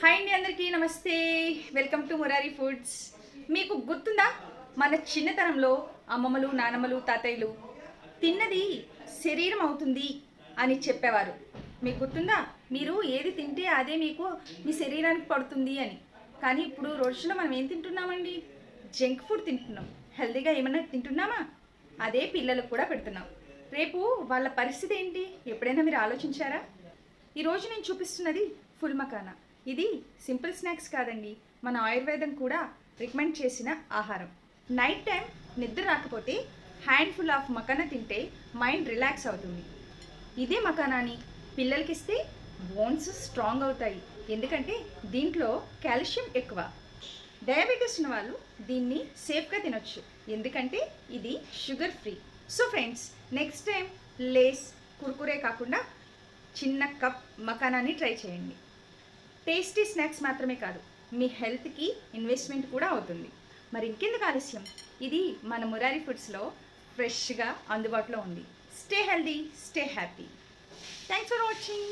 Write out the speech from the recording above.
Hi అండి, అందరికీ నమస్తే. Welcome to Murari foods. మీకు గుర్తుందా, మన చిన్నతనంలో అమ్మమ్మలు, నానమ్మలు, తాతయ్యలు తిన్నది శరీరం అవుతుంది అని చెప్పేవారు. మీకు గుర్తుందా? మీరు ఏది తింటే అదే మీకు మీ శరీరానికి పడుతుంది అని. కానీ ఇప్పుడు రోజుల్లో మనం ఏం తింటున్నామండి? జంక్ ఫుడ్ తింటున్నాం. హెల్తీగా ఏమన్నా తింటున్నామా? అదే పిల్లలకు కూడా పెడుతున్నాం. రేపు వాళ్ళ పరిస్థితి ఏంటి ఎప్పుడైనా మీరు ఆలోచించారా? ఈరోజు నేను చూపిస్తున్నది ఫుల్ మకానా. ఇది సింపుల్ స్నాక్స్ కాదండి, మన ఆయుర్వేదం కూడా రికమెండ్ చేసిన ఆహారం. నైట్ టైం నిద్ర రాకపోతే హ్యాండ్ఫుల్ ఆఫ్ మకానా తింటే మైండ్ రిలాక్స్ అవుతుంది. ఇదే మకానాని పిల్లలకి ఇస్తే బోన్స్ స్ట్రాంగ్ అవుతాయి, ఎందుకంటే దీంట్లో కాల్షియం ఎక్కువ. డయాబెటీస్ ఉన్న వాళ్ళు దీన్ని సేఫ్గా తినొచ్చు, ఎందుకంటే ఇది sugar free. So friends, next time Lay's, Kurkure కాకుండా చిన్న కప్ మకానాన్ని ట్రై చేయండి. టేస్టీ స్నాక్స్ మాత్రమే కాదు, మీ హెల్త్కి ఇన్వెస్ట్మెంట్ కూడా అవుతుంది. మరి ఇంకెందుకు ఆలస్యం? ఇది మన మురారి ఫుడ్స్లో ఫ్రెష్గా అందుబాటులో ఉంది. Stay healthy, stay happy. Thanks for watching.